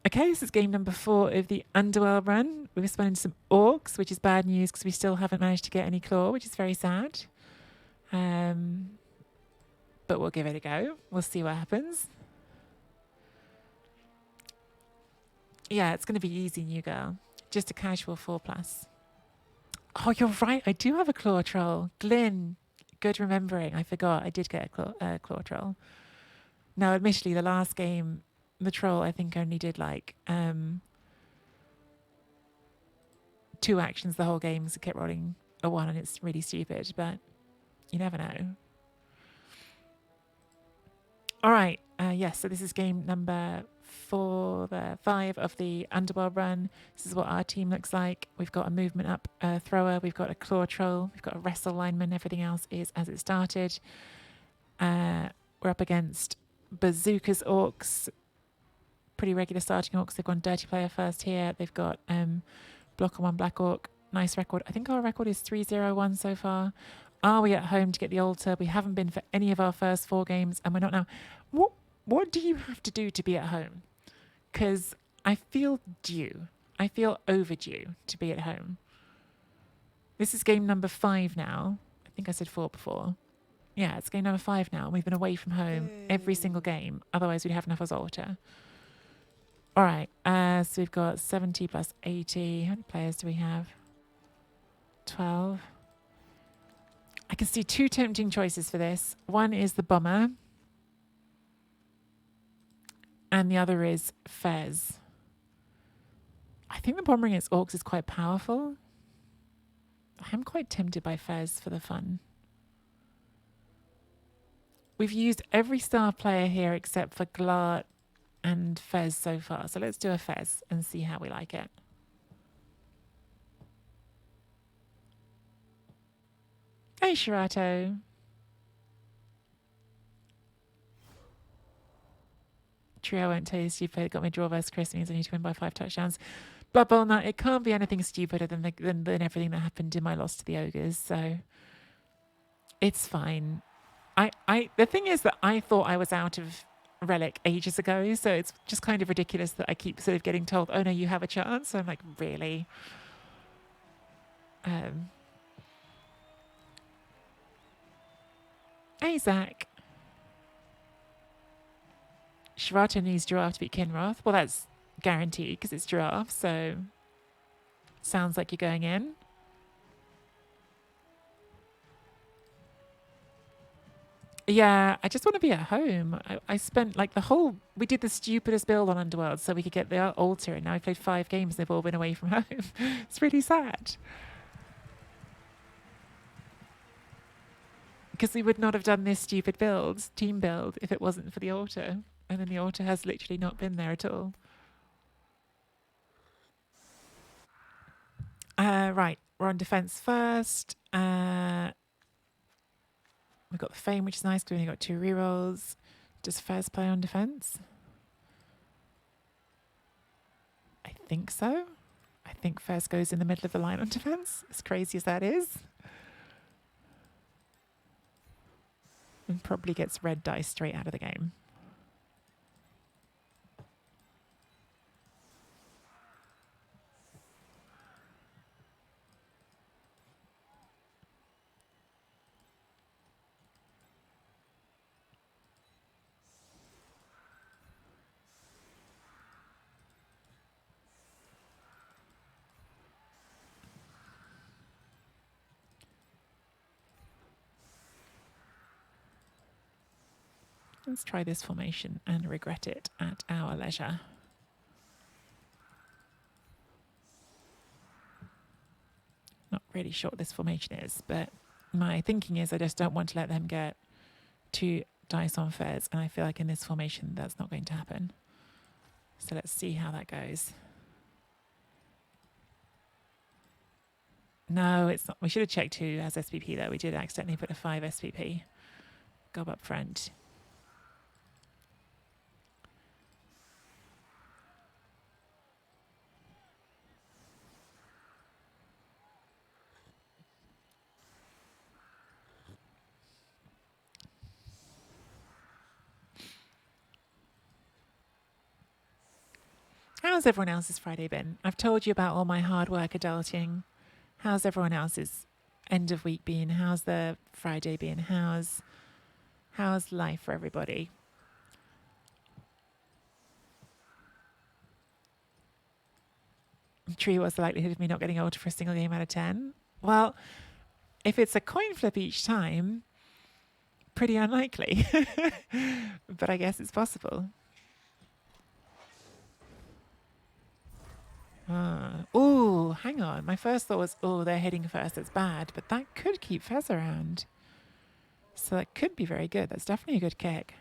Okay, this is game number 4 of the underworld run. We've spawned some orcs, which is bad news because we still haven't managed to get any claw, which is very sad. But we'll give it a go. We'll see what happens. Yeah, it's going to be easy, new girl. Just a casual 4+. Oh, you're right. I do have a claw troll. Glyn, good remembering. I forgot. I did get a claw troll. Now, admittedly, the last game, the troll, I think only did like 2 actions the whole game, so it kept rolling a 1, and it's really stupid, but you never know. All right. Yes, so this is game number 5 of the underworld run. This is what our team looks like. We've got a movement up thrower. We've got a claw troll. We've got a wrestle lineman. Everything else is as it started. We're up against bazookas orcs. Pretty regular starting orcs. They've gone dirty player first here. They've got block on 1 black orc. Nice record. I think our record is 3-0-1 so far. Are we at home to get the altar? We haven't been for any of our first 4 games, and we're not now. What do you have to do to be at home? Because I feel due. I feel overdue to be at home. This is game number 5 now. I think I said 4 before. Yeah, it's game number 5 now. We've been away from home every single game. Otherwise, we'd have enough as altar. All right. So we've got 70 plus 80. How many players do we have? 12. I can see 2 tempting choices for this. One is the bomber, and the other is Fez. I think the bomber against orcs is quite powerful. I'm quite tempted by Fez for the fun. We've used every star player here except for Glart and Fez so far. So let's do a Fez and see how we like it. Hey, Shirato. Trio won't tell you stupid. Got me draw versus Chris. Means I need to win by 5 touchdowns. Blood Bowl Nut. It can't be anything stupider than everything that happened in my loss to the ogres. So it's fine. The thing is that I thought I was out of Relic ages ago. So it's just kind of ridiculous that I keep sort of getting told, "Oh no, you have a chance." So I'm like, really? Hey, Zach. Shirata needs Giraffe to beat Kinroth. Well, that's guaranteed because it's Giraffe, so sounds like you're going in. Yeah, I just want to be at home. I spent like we did the stupidest build on Underworld so we could get the altar, and now I played 5 games and they've all been away from home. It's really sad. Because we would not have done this stupid team build, if it wasn't for the altar. And then the altar has literally not been there at all. Right, we're on defense first. We've got the Fame, which is nice because we only got 2 rerolls. Does Fez play on defense? I think so. I think Fez goes in the middle of the line on defense, as crazy as that is. And probably gets red dice straight out of the game. Let's try this formation and regret it at our leisure. Not really sure what this formation is, but my thinking is I just don't want to let them get 2 dice on Fez, and I feel like in this formation that's not going to happen. So let's see how that goes. No, it's not. We should have checked who has SPP though. We did accidentally put a 5 SPP. Gob up front. How's everyone else's Friday been? I've told you about all my hard work adulting. How's everyone else's end of week been? How's the Friday been? How's life for everybody? Tree, what's the likelihood of me not getting older for a single game out of 10? Well, if it's a coin flip each time, pretty unlikely. But I guess it's possible. Oh, hang on. My first thought was, oh, they're hitting first. That's bad. But that could keep Fez around. So that could be very good. That's definitely a good kick.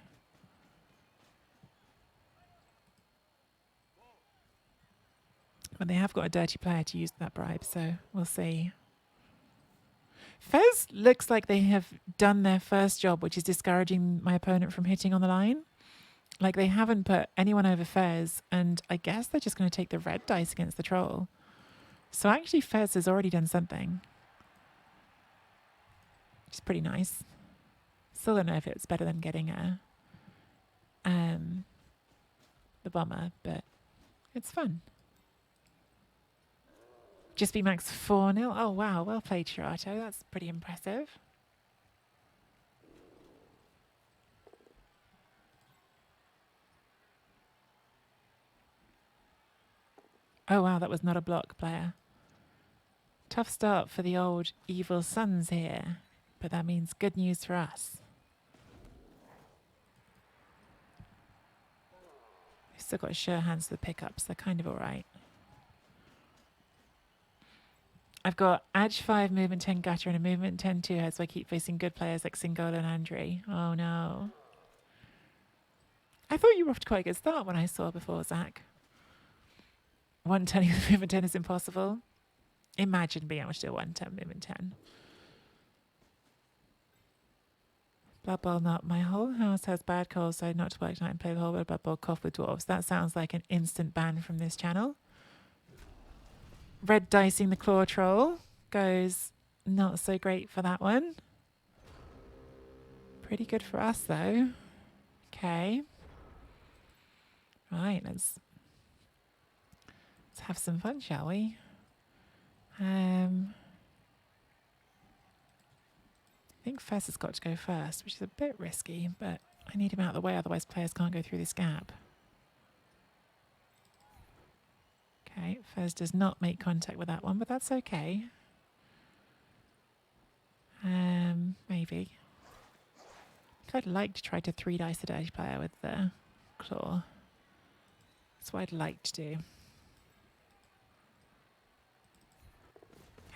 But they have got a dirty player to use that bribe, so we'll see. Fez looks like they have done their first job, which is discouraging my opponent from hitting on the line. Like, they haven't put anyone over Fez, and I guess they're just going to take the red dice against the troll. So actually, Fez has already done something, which is pretty nice. Still don't know if it's better than getting the bomber, but it's fun. Just be max 4-0. Oh, wow. Well played, Shirato. That's pretty impressive. Oh, wow. That was not a block, player. Tough start for the old evil sons here, but that means good news for us. We've still got sure hands to the pickups. They're kind of all right. I've got Edge 5, movement 10 gutter, and a movement 10 2 head, so I keep facing good players like Singola and Andre. Oh no. I thought you were off to quite a good start when I saw before, Zach. 110 with movement 10 is impossible. Imagine being able to do a 110 movement 10. Blood Bowl not. My whole house has bad colds, so not to work tonight and play the whole Blood Bowl cough with dwarves. That sounds like an instant ban from this channel. Red dicing the claw troll goes not so great for that one. Pretty good for us though. Okay. Right, let's have some fun, shall we? I think Fez has got to go first, which is a bit risky, but I need him out of the way, otherwise players can't go through this gap. Okay, Fez does not make contact with that one, but that's okay. Maybe. I'd like to try to 3-dice a dirty player with the claw. That's what I'd like to do.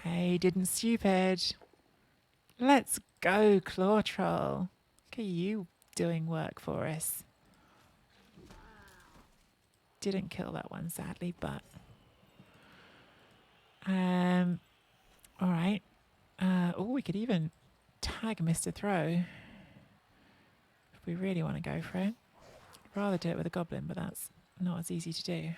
Hey, didn't stupid. Let's go, Claw Troll. Look at you doing work for us. Didn't kill that one, sadly, but... all right. Oh, we could even tag Mr. Throw if we really want to go for it. I'd rather do it with a goblin, but that's not as easy to do.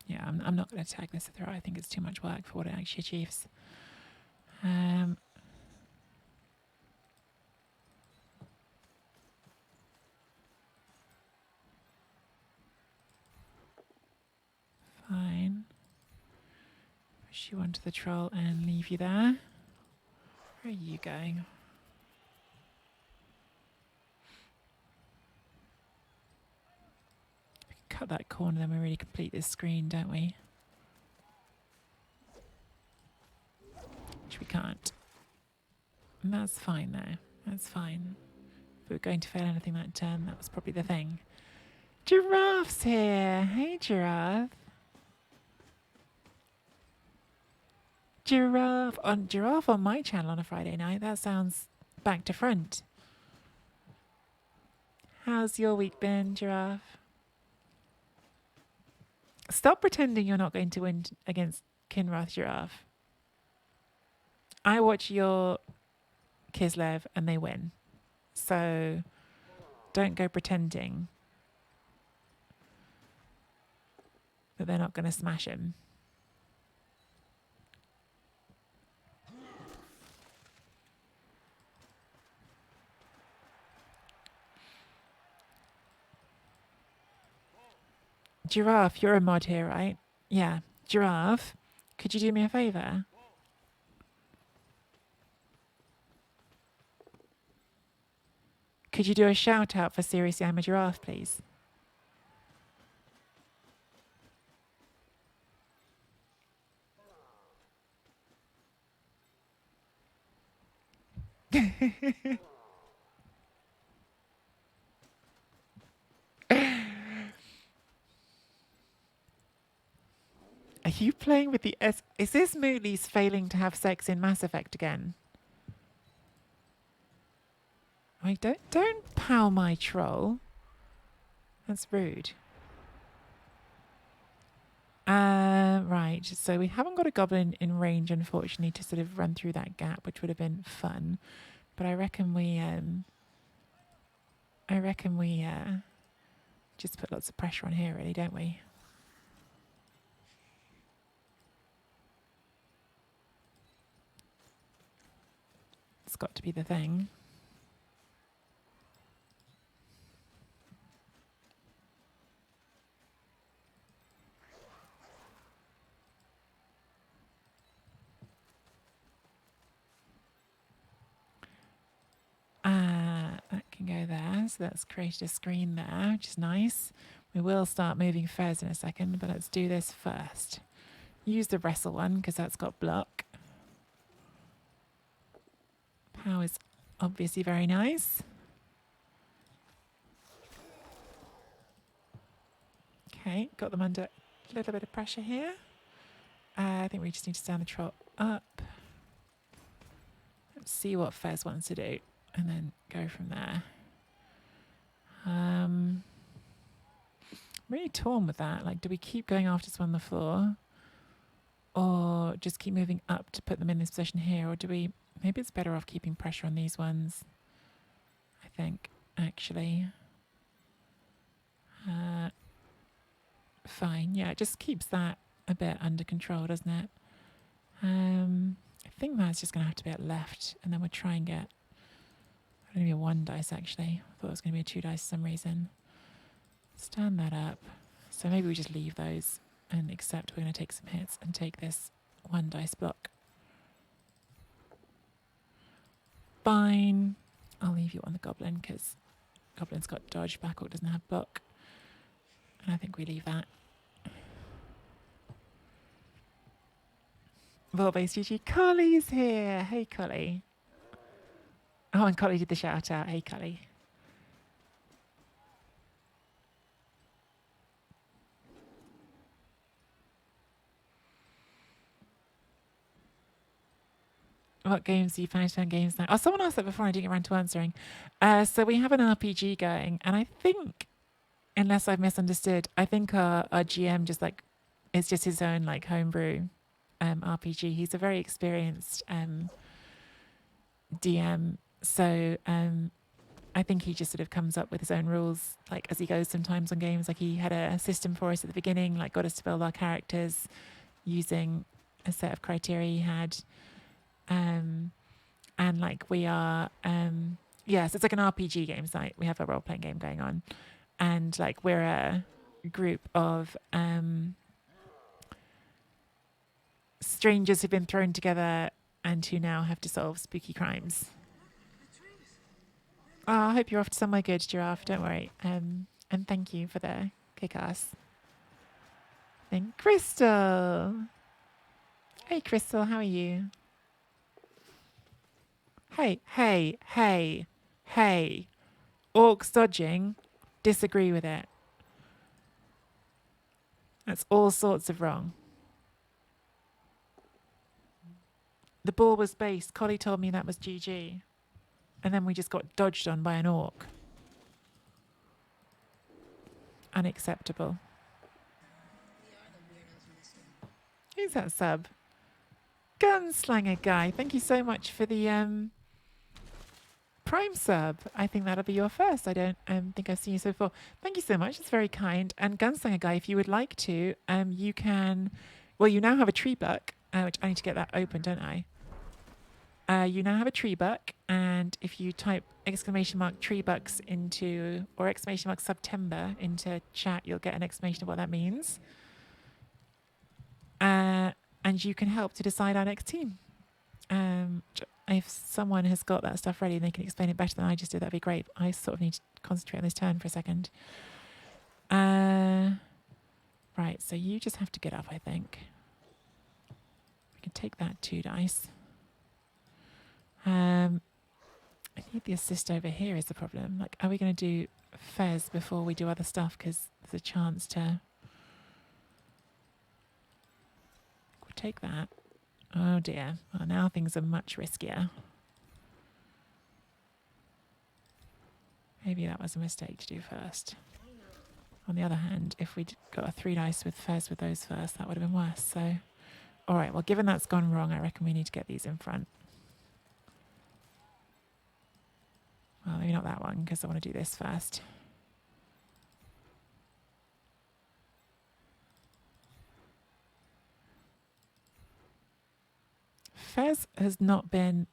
Yeah, I'm not going to tag this throw. I think it's too much work for what it actually achieves. Fine. Push you onto the troll and leave you there. Where are you going? We can cut that corner, then we really complete this screen, don't we? Which we can't. And that's fine though. That's fine. If we were going to fail anything that turn, that was probably the thing. Giraffe's here. Hey, Giraffe. Giraffe on my channel on a Friday night. That sounds back to front. How's your week been, Giraffe? Stop pretending you're not going to win against Kinroth, Giraffe. I watch your Kislev and they win. So don't go pretending that they're not going to smash him. Giraffe, you're a mod here, right? Yeah. Giraffe, could you do me a favour? Could you do a shout out for Seriously I'm a Giraffe, please? Are you playing with the S? Is this Mootly's failing to have sex in Mass Effect again? I don't pow my troll. That's rude. Right. So we haven't got a goblin in range, unfortunately, to sort of run through that gap, which would have been fun. But I reckon we just put lots of pressure on here, really, don't we? It's got to be the thing. That can go there. So that's created a screen there, which is nice. We will start moving fairs in a second, but let's do this first. Use the wrestle one because that's got block. Pow is obviously very nice. Okay, got them under a little bit of pressure here. I think we just need to stand the trot up. Let's see what Fez wants to do and then go from there. I'm really torn with that. Like, do we keep going after this one on the floor? Or just keep moving up to put them in this position here? Or do we... Maybe it's better off keeping pressure on these ones. I think, actually. Fine. Yeah, it just keeps that a bit under control, doesn't it? I think that's just going to have to be at left. And then we'll try and get... It's going to be a 1 dice, actually. I thought it was going to be a 2 dice for some reason. Stand that up. So maybe we just leave those and accept we're going to take some hits and take this 1 dice block. Fine. I'll leave you on the goblin because goblin's got dodge back or doesn't have block. And I think we leave that. Vol-based GG. Collie's here. Hey, Collie. Oh, and Collie did the shout out. Hey, Collie. What games do you find fun games now? Oh, someone asked that before. I didn't get around to answering. So we have an RPG going, and I think, unless I've misunderstood, I think our GM just like it's just his own like homebrew RPG. He's a very experienced DM, so I think he just sort of comes up with his own rules like as he goes sometimes on games. Like he had a system for us at the beginning, like got us to build our characters using a set of criteria he had. And like we are, yes, it's like an RPG game. So like we have a role playing game going on, and like we're a group of strangers who've been thrown together and who now have to solve spooky crimes. Oh, I hope you're off to somewhere good, Giraffe. Don't worry. And thank you for the kick-ass. And Crystal. Hey, Crystal, how are you? Hey. Orcs dodging. Disagree with it. That's all sorts of wrong. The ball was based. Collie told me that was GG. And then we just got dodged on by an orc. Unacceptable. Who's that sub? Gunslinger guy. Thank you so much for the Prime sub. I think that'll be your first. I don't think I've seen you so before. Thank you so much. It's very kind. And Gunslinger guy, if you would like to, you can. Well, you now have a tree buck, which I need to get that open, don't I? You now have a tree buck, and if you type !tree bucks into or !September into chat, you'll get an explanation of what that means. And you can help to decide our next team. If someone has got that stuff ready and they can explain it better than I just did, that'd be great. I sort of need to concentrate on this turn for a second. Right, so you just have to get up, I think. We can take that 2 dice. I need the assist over here is the problem. Like, are we going to do Fez before we do other stuff? Because there's a chance to... We'll take that. Oh dear. Well, now things are much riskier. Maybe that was a mistake to do first. On the other hand, if we'd got a 3 dice with Fez with those first, that would have been worse. So, all right. Well, given that's gone wrong, I reckon we need to get these in front. Well, maybe not that one, because I want to do this first. Fez has not been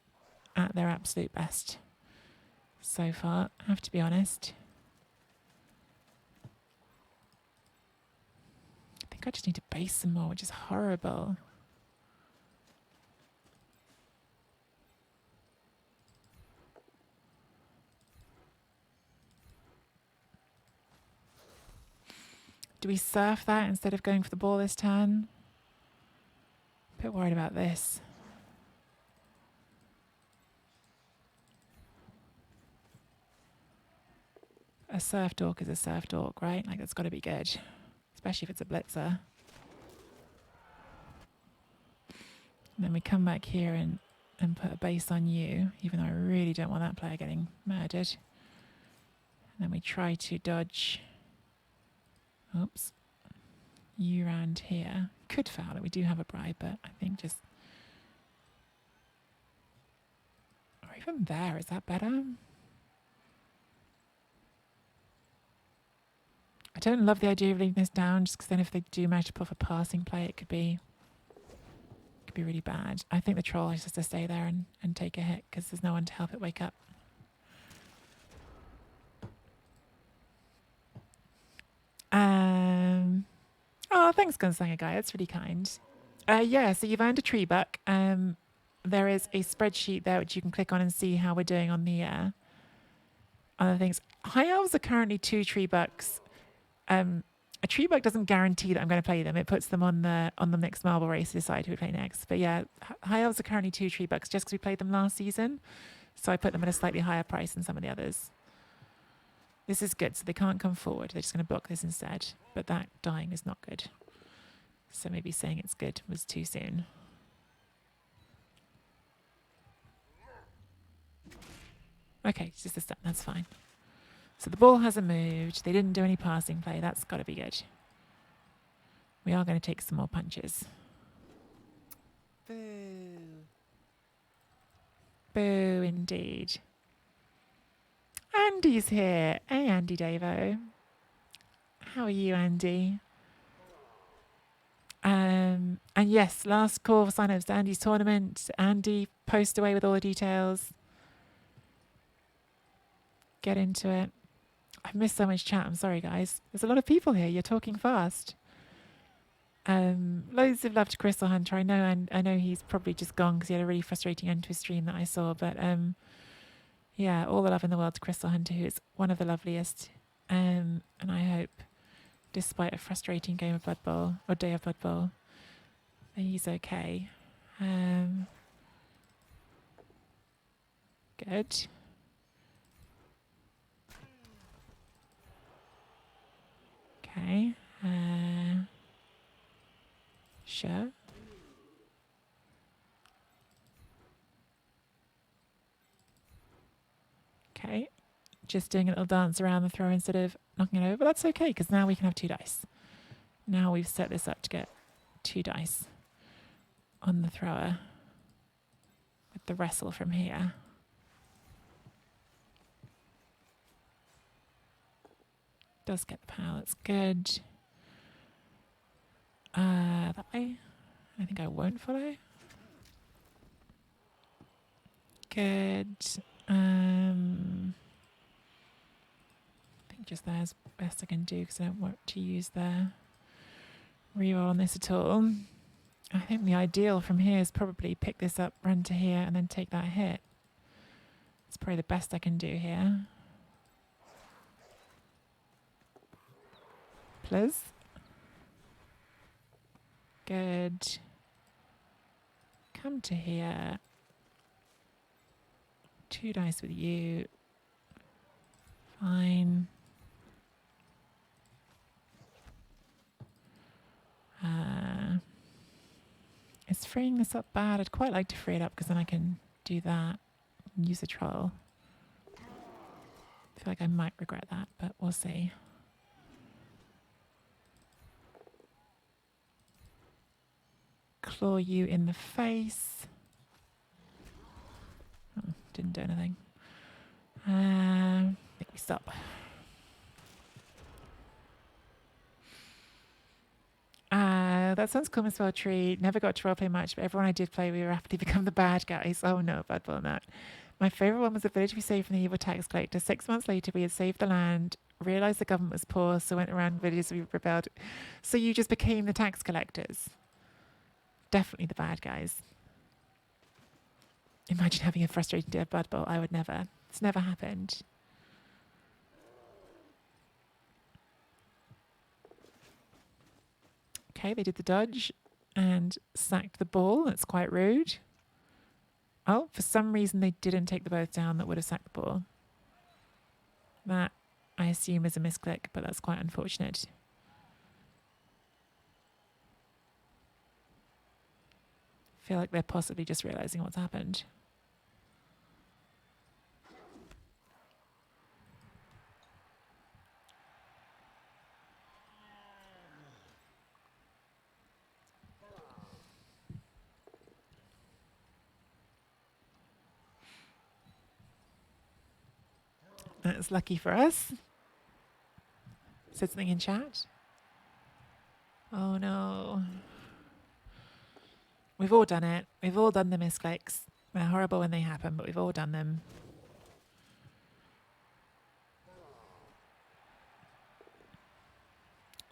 at their absolute best so far, I have to be honest. I think I just need to base some more, which is horrible. Do we surf that instead of going for the ball this turn? A bit worried about this. A surf dork is a surf dork, right? Like, that's got to be good. Especially if it's a blitzer. And then we come back here and put a base on you, even though I really don't want that player getting murdered. And then we try to dodge... Oops. You round here. Could foul it. We do have a bribe, but I think just... Or even there. Is that better? I don't love the idea of leaving this down, just because then if they do manage to pull a passing play, it could be really bad. I think the troll has just to stay there and take a hit, because there's no one to help it wake up. Oh, thanks, Gunslinger Guy. That's really kind. Yeah, so you've earned a tree buck. There is a spreadsheet there which you can click on and see how we're doing on the other things. High elves are currently 2 tree bucks. A tree buck doesn't guarantee that I'm going to play them. It puts them on the next marble race to decide who we play next. But yeah, high elves are currently 2 tree bucks just because we played them last season. So I put them at a slightly higher price than some of the others. This is good, so they can't come forward. They're just going to block this instead. But that dying is not good. So maybe saying it's good was too soon. Okay, it's just a step. That's fine. So the ball hasn't moved. They didn't do any passing play. That's got to be good. We are going to take some more punches. Boo. Boo, indeed. Andy's here. Hey, Andy Davo. How are you, Andy? And yes, last call for sign-ups to Andy's tournament. Andy, post away with all the details. Get into it. I've missed so much chat. I'm sorry, guys. There's a lot of people here. You're talking fast. Loads of love to Crystal Hunter. I know he's probably just gone because he had a really frustrating end to his stream that I saw. But yeah, all the love in the world to Crystal Hunter, who is one of the loveliest. And I hope, despite a frustrating game of Blood Bowl or day of Blood Bowl, that he's okay. Good. Okay. Sure. Okay. Just doing a little dance around the thrower instead of knocking it over. But that's okay, because now we can have 2 dice. Now we've set this up to get 2 dice on the thrower with the wrestle from here. Does get the power, that's good. That way. I think I won't follow. Good. I think just there's best I can do because I don't want to use the reroll on this at all. I think the ideal from here is probably pick this up, run to here, and then take that hit. It's probably the best I can do here. Please. Good. Come to here. 2 dice with you. Fine. Is freeing this up bad? I'd quite like to free it up because then I can do that and use the troll. I feel like I might regret that, but we'll see. Claw you in the face. Oh, didn't do anything. I think we stop. That sounds cool, MisspelledTree. Never got to roleplay much, but everyone I did play, we rapidly become the bad guys. Oh no, bad boy on that. My favourite one was the village we saved from the evil tax collector. 6 months later, we had saved the land, realised the government was poor, so went around villages we rebelled. So you just became the tax collectors. Definitely the bad guys. Imagine having a frustrating dead blood bowl. I would never. It's never happened. Okay, they did the dodge and sacked the ball. That's quite rude. Oh, for some reason they didn't take the both down that would have sacked the ball. That, I assume, is a misclick, but that's quite unfortunate. I feel like they're possibly just realising what's happened. That's lucky for us. Said something in chat. Oh no. We've all done it. We've all done the misclicks. They're horrible when they happen, but we've all done them.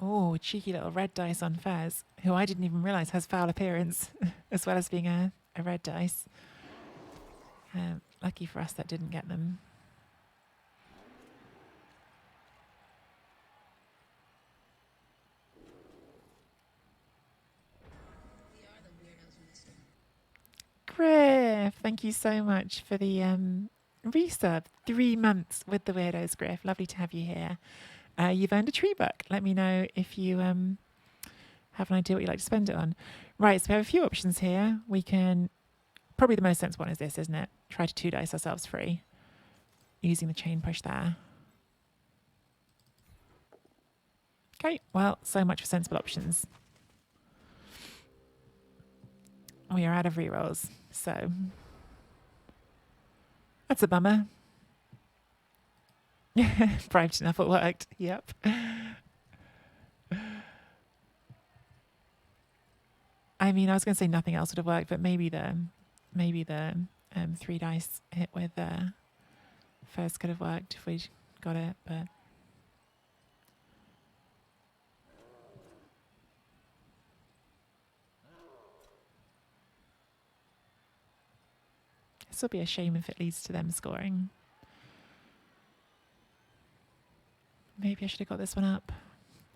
Oh, cheeky little red dice on Fez, who I didn't even realise has foul appearance, as well as being a red dice. Lucky for us that didn't get them. Griff, thank you so much for the resub. 3 months with the Weirdos, Griff. Lovely to have you here. You've earned a tree book. Let me know if you have an idea what you'd like to spend it on. Right, so we have a few options here. We can, probably the most sensible one is this, isn't it? Try to 2 dice ourselves free using the chain push there. Okay, well, so much for sensible options. We are out of rerolls, so that's a bummer. Bribed enough, it worked. Yep. I mean, I was going to say nothing else would have worked, but maybe the 3 dice hit with first could have worked if we'd got it, but this will be a shame if it leads to them scoring. Maybe I should have got this one up.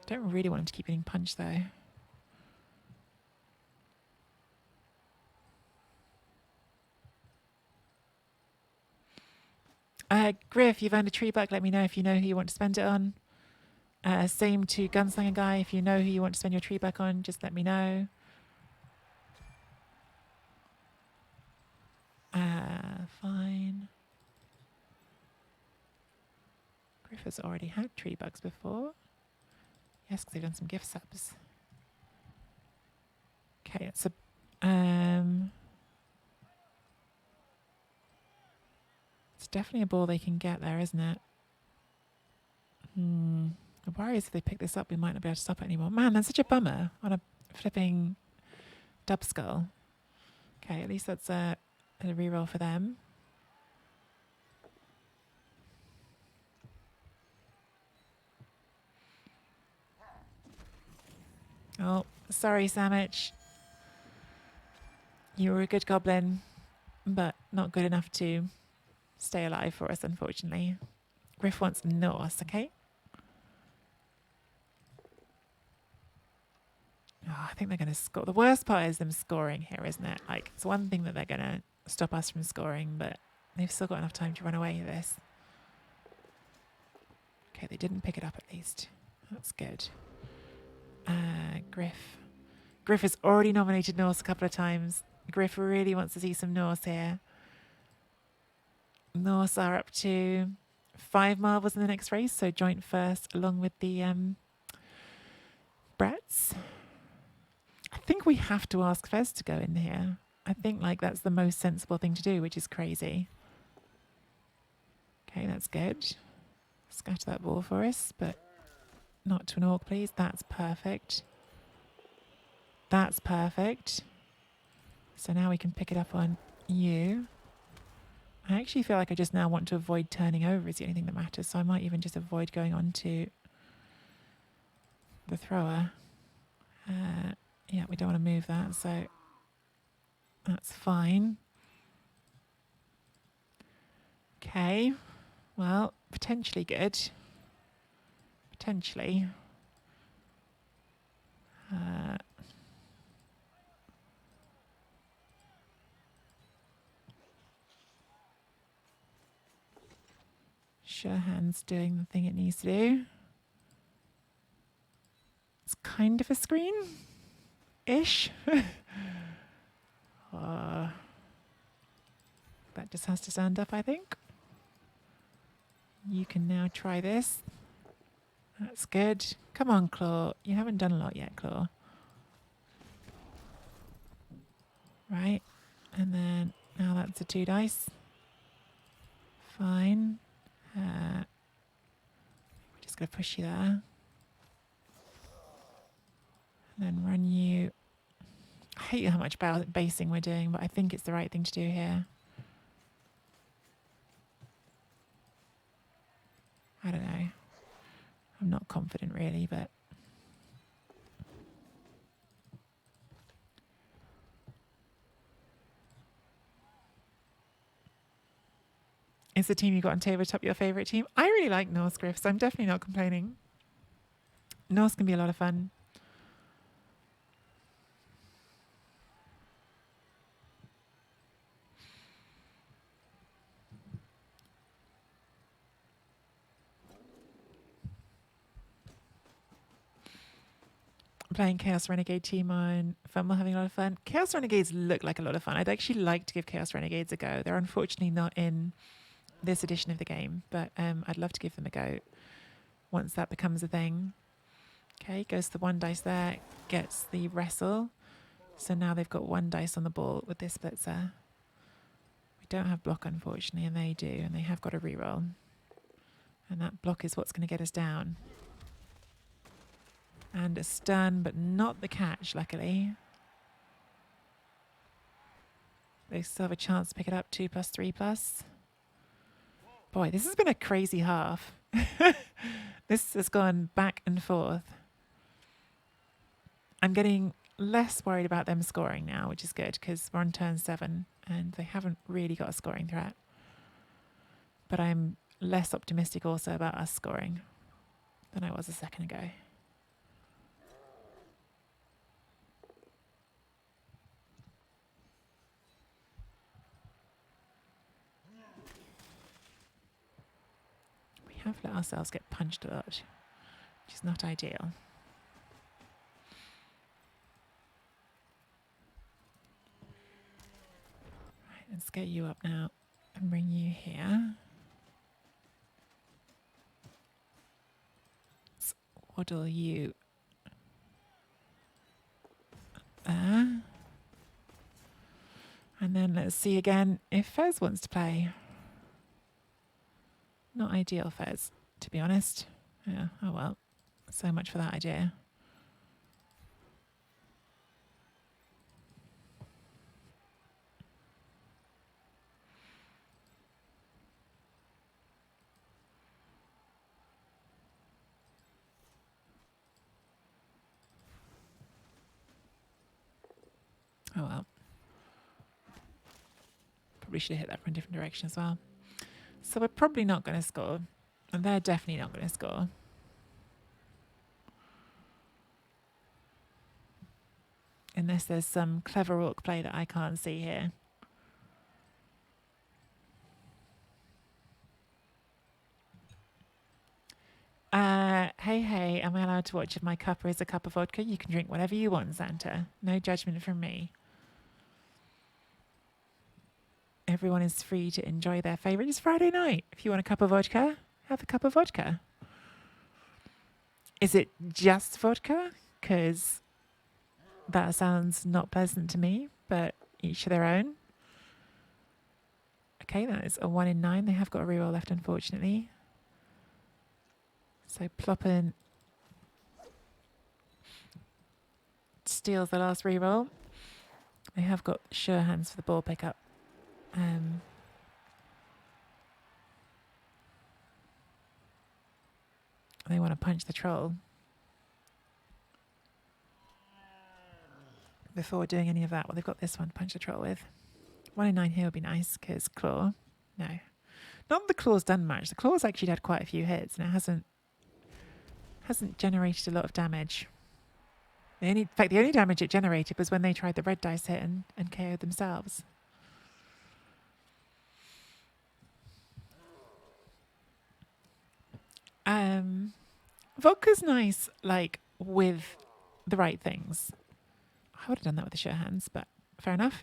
Don't really want him to keep getting punched though. Griff, you've earned a tree buck. Let me know if you know who you want to spend it on. Same to Gunslinger Guy. If you know who you want to spend your tree buck on, just let me know. Fine. Griff has already had tree bugs before. Yes, because they've done some gift subs. Okay, it's a... it's definitely a ball they can get there, isn't it? The worry is if they pick this up, we might not be able to stop it anymore. Man, that's such a bummer on a flipping dub skull. Okay, at least that's a reroll for them. Oh, sorry, Sandwich. You were a good goblin, but not good enough to stay alive for us, unfortunately. Griff wants Norse, okay? Oh, I think they're going to score. The worst part is them scoring here, isn't it? Like, it's one thing that they're going to stop us from scoring, but they've still got enough time to run away with this. Okay, they didn't pick it up at least. That's good. Griff. Griff has already nominated Norse a couple of times. Griff really wants to see some Norse here. Norse are up to 5 marbles in the next race, so joint first along with the Bretts. I think we have to ask Fez to go in here. I think like that's the most sensible thing to do, which is crazy. Okay, that's good. Scatter that ball for us, but not to an orc, please. That's perfect. That's perfect. So now we can pick it up on you. I actually feel like I just now want to avoid turning over is the only thing that matters. So I might even just avoid going on to the thrower. Yeah, we don't want to move that, so that's fine. Okay. Well, potentially good. Potentially. Sherhan's doing the thing it needs to do. It's kind of a screen-ish. That just has to stand up, I think. You can now try this. That's good. Come on, Claw. You haven't done a lot yet, Claw. Right. And then now that's a 2 dice. Fine. We're just going to push you there. And then run you. I hate how much basing we're doing, but I think it's the right thing to do here. I don't know. I'm not confident really, but is the team you got on tabletop your favourite team? I really like Norse, Griff, so I'm definitely not complaining. Norse can be a lot of fun. Playing Chaos Renegade team on Fumble, having a lot of fun. Chaos Renegades look like a lot of fun. I'd actually like to give Chaos Renegades a go. They're unfortunately not in this edition of the game, but I'd love to give them a go once that becomes a thing. Okay, goes the 1 dice there, gets the wrestle. So now they've got 1 dice on the ball with this blitzer. We don't have block, unfortunately, and they do, and they have got a reroll. And that block is what's going to get us down. And a stun, but not the catch, luckily. They still have a chance to pick it up, 2 plus 3 plus. Boy, this has been a crazy half. This has gone back and forth. I'm getting less worried about them scoring now, which is good, because we're on turn 7, and they haven't really got a scoring threat. But I'm less optimistic also about us scoring than I was a second ago. We have let ourselves get punched a lot, which is not ideal. Right, let's get you up now and bring you here. model you there. And then let's see again if Fez wants to play. Not ideal, Fez, to be honest. Yeah, oh well. So much for that idea. Oh well. Probably should have hit that from a different direction as well. So we're probably not going to score. And they're definitely not going to score. Unless there's some clever orc play that I can't see here. Hey, am I allowed to watch if my cuppa is a cup of vodka? You can drink whatever you want, Santa. No judgment from me. Everyone is free to enjoy their favourite. It's Friday night. If you want a cup of vodka, have a cup of vodka. Is it just vodka? Because that sounds not pleasant to me, but each to their own. Okay, that is a 1 in 9. They have got a reroll left, unfortunately. So Ploppin steals the last reroll. They have got sure hands for the ball pickup. They want to punch the troll before doing any of that. Well, they've got this one to punch the troll with. 1 in 9 here would be nice because claw. No. Not that the claw's done much. The claw's actually had quite a few hits and it hasn't generated a lot of damage. In fact, the only damage it generated was when they tried the red dice hit and KO'd themselves. Vodka's nice, like, with the right things. I would have done that with the sure hands, but fair enough.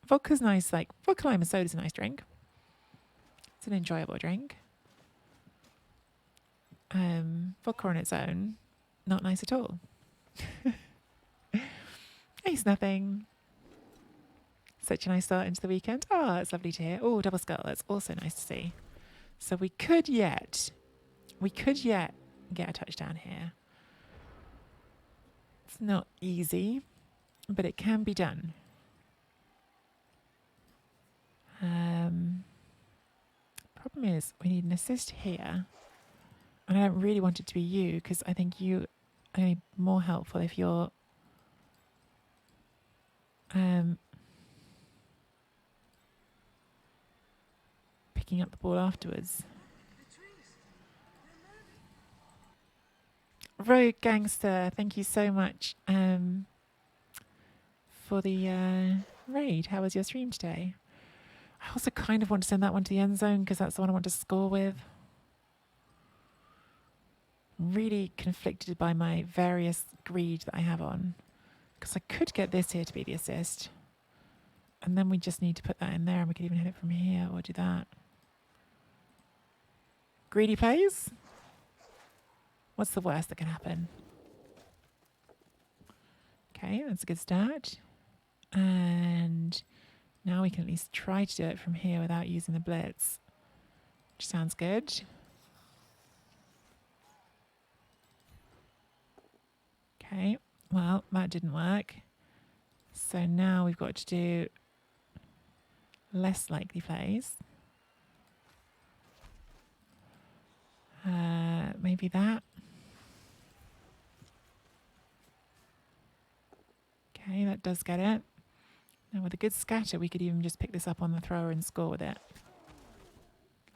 Vodka's nice, like, vodka lime and soda's a nice drink. It's an enjoyable drink. Vodka on its own, not nice at all. Ace nothing. Such a nice start into the weekend. Oh, that's lovely to hear. Oh, double skull. That's also nice to see. So we could yet get a touchdown here. It's not easy, but it can be done. Problem is, we need an assist here. And I don't really want it to be you, because I think you are going to be more helpful if you're picking up the ball afterwards. Rogue Gangster, thank you so much for the raid. How was your stream today? I also kind of want to send that one to the end zone because that's the one I want to score with. Really conflicted by my various greed that I have on. Because I could get this here to be the assist. And then we just need to put that in there and we could even hit it from here or do that. Greedy plays? What's the worst that can happen? Okay, that's a good start. And now we can at least try to do it from here without using the blitz. Which sounds good. Okay, well, that didn't work. So now we've got to do less likely plays. Maybe that. Okay, that does get it. Now with a good scatter, we could even just pick this up on the thrower and score with it.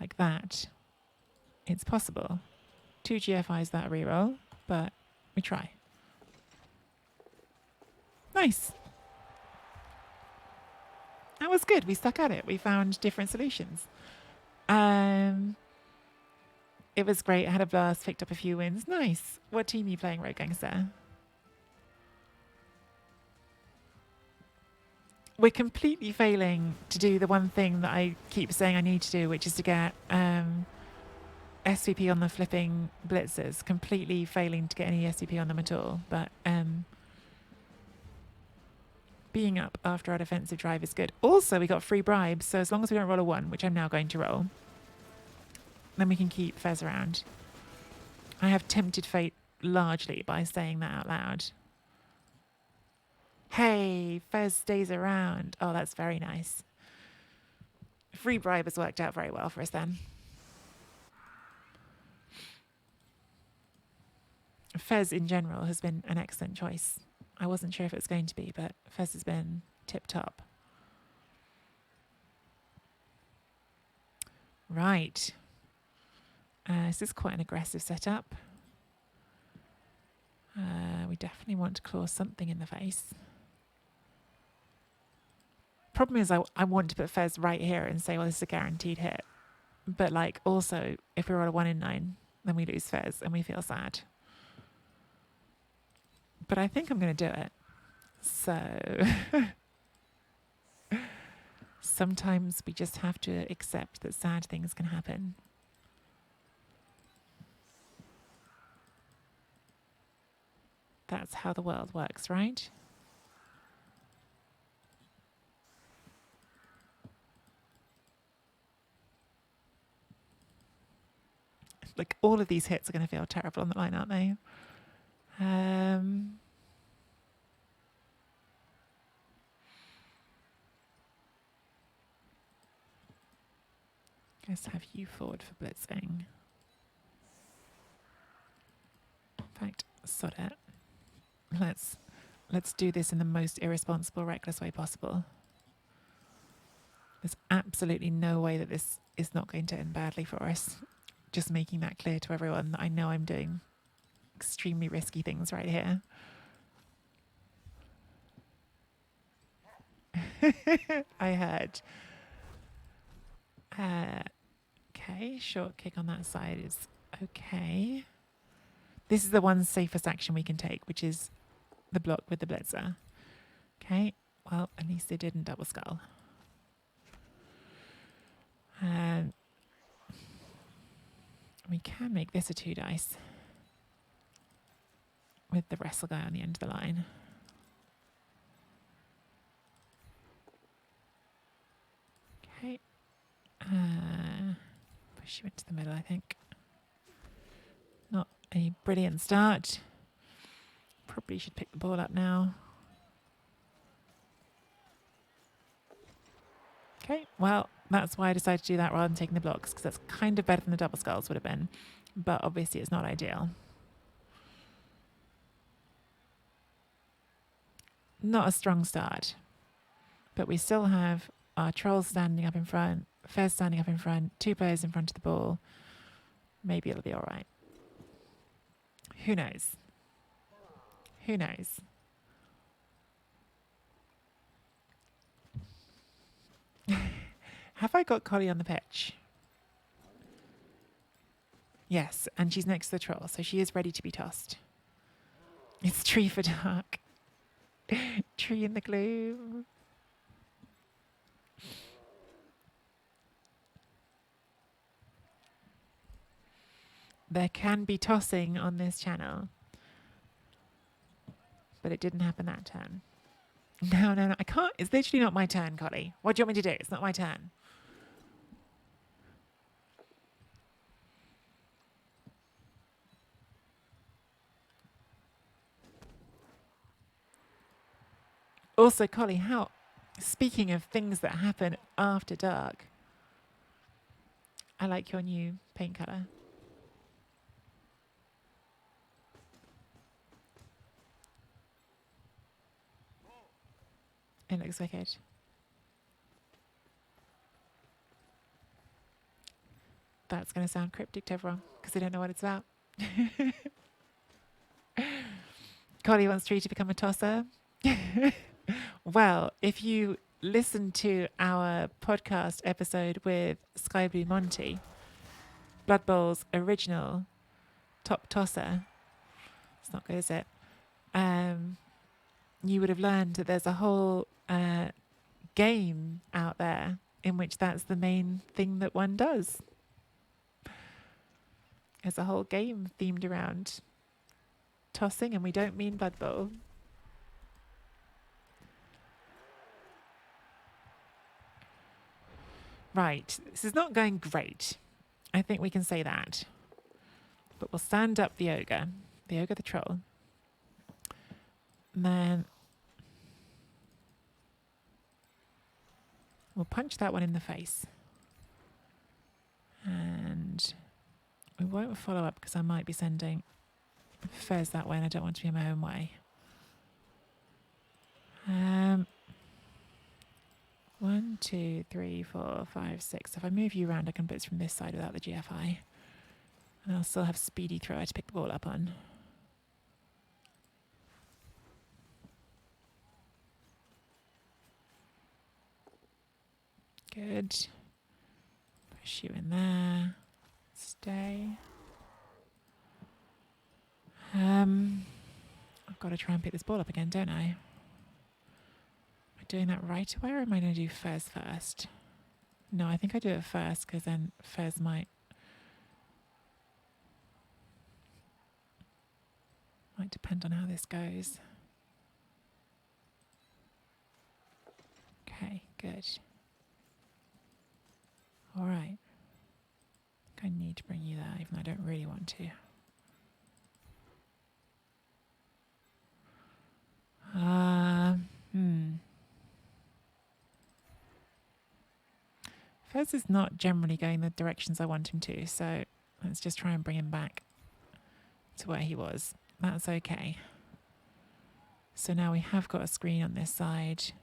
Like that. It's possible. 2 GFIs that reroll, but we try. Nice. That was good. We stuck at it. We found different solutions. It was great. I had a blast, picked up a few wins. Nice. What team are you playing, Rogue Gangster? We're completely failing to do the one thing that I keep saying I need to do, which is to get SVP on the flipping blitzers, completely failing to get any SVP on them at all. But being up after our defensive drive is good. Also, we got free bribes, so as long as we don't roll a 1, which I'm now going to roll, then we can keep Fez around. I have tempted fate largely by saying that out loud. Hey, Fez stays around. Oh, that's very nice. Free bribe has worked out very well for us then. Fez in general has been an excellent choice. I wasn't sure if it was going to be, but Fez has been tip-top. Right. This is quite an aggressive setup. We definitely want to claw something in the face. Problem is I want to put Fez right here and say, well, this is a guaranteed hit. But like also, if we roll a 1 in 9, then we lose Fez and we feel sad. But I think I'm going to do it. So sometimes we just have to accept that sad things can happen. That's how the world works, right? Like all of these hits are going to feel terrible on the line, aren't they? Let's have you forward for blitzing. In fact, sod it. Let's do this in the most irresponsible, reckless way possible. There's absolutely no way that this is not going to end badly for us. Just making that clear to everyone that I know I'm doing extremely risky things right here. I heard. Okay, short kick on that side is okay. This is the one safest action we can take, which is the block with the blitzer. Okay, well, at least they didn't double skull. We can make this a 2 dice with the wrestle guy on the end of the line. Okay. Push you into the middle, I think. Not a brilliant start. Probably should pick the ball up now. Okay, well, that's why I decided to do that rather than taking the blocks, because that's kind of better than the double skulls would have been. But obviously it's not ideal. Not a strong start. But we still have our trolls standing up in front, Fez standing up in front, 2 players in front of the ball. Maybe it'll be all right. Who knows? Who knows? Have I got Collie on the pitch? Yes, and she's next to the troll, so she is ready to be tossed. It's Tree for dark. Tree in the gloom. There can be tossing on this channel. But it didn't happen that turn. No, I can't. It's literally not my turn, Collie. What do you want me to do? It's not my turn. Also, Collie, speaking of things that happen after dark, I like your new paint colour. It looks wicked. That's going to sound cryptic to everyone because they don't know what it's about. Collie wants Tree to become a tosser. Well, if you listen to our podcast episode with Sky Blue Monty, Blood Bowl's original top tosser, it's not good, is it? You would have learned that there's a whole game out there in which that's the main thing that one does. There's a whole game themed around tossing, and we don't mean Blood Bowl. Right, this is not going great. I think we can say that. But we'll stand up the ogre the troll. And then we'll punch that one in the face. And we won't follow up because I might be sending Fez that way and I don't want to be in my own way. 1, 2, 3, 4, 5, 6. If I move you around, I can blitz from this side without the GFI. And I'll still have speedy thrower to pick the ball up on. Good. Push you in there. Stay. I've got to try and pick this ball up again, don't I? Doing that right away, or am I going to do Fez first? No, I think I do it first because then Fez might depend on how this goes. Okay, good. All right. I think I need to bring you there, even though I don't really want to. Fez is not generally going the directions I want him to, so let's just try and bring him back to where he was. That's okay. So now we have got a screen on this side.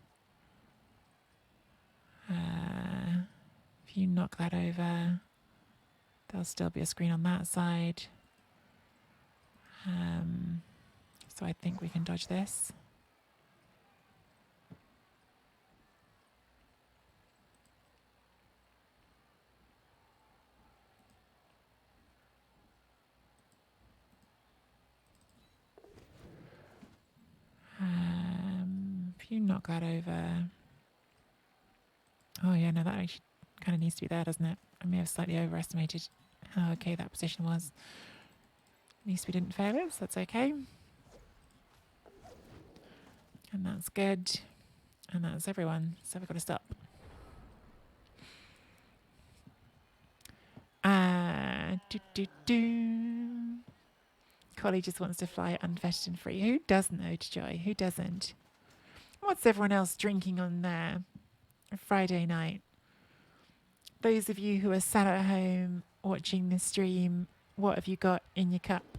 If you knock that over, there'll still be a screen on that side. So I think we can dodge this. If you knock that over. Oh yeah, no, that actually kind of needs to be there, doesn't it? I may have slightly overestimated how okay that position was. At least we didn't fail it, so that's okay. And that's good. And that's everyone. So we've got to stop. Collie just wants to fly unfettered and free. Who doesn't, though, to Joy? Who doesn't? What's everyone else drinking on there? A Friday night. Those of you who are sat at home watching the stream, what have you got in your cup?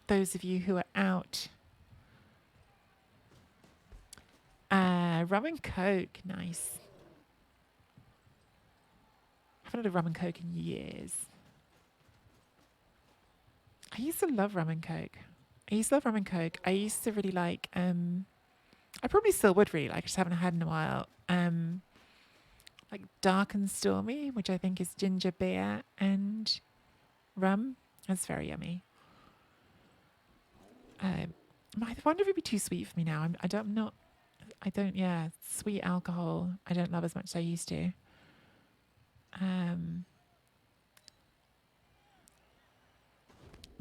Those of you who are out. Rum and Coke. Nice. I haven't had a rum and Coke in years. I used to love rum and Coke. I used to really like, I probably still would really like, I just haven't had in a while. Like Dark and Stormy, which I think is ginger beer and rum. That's very yummy. I wonder if it'd be too sweet for me now. Sweet alcohol I don't love as much as I used to.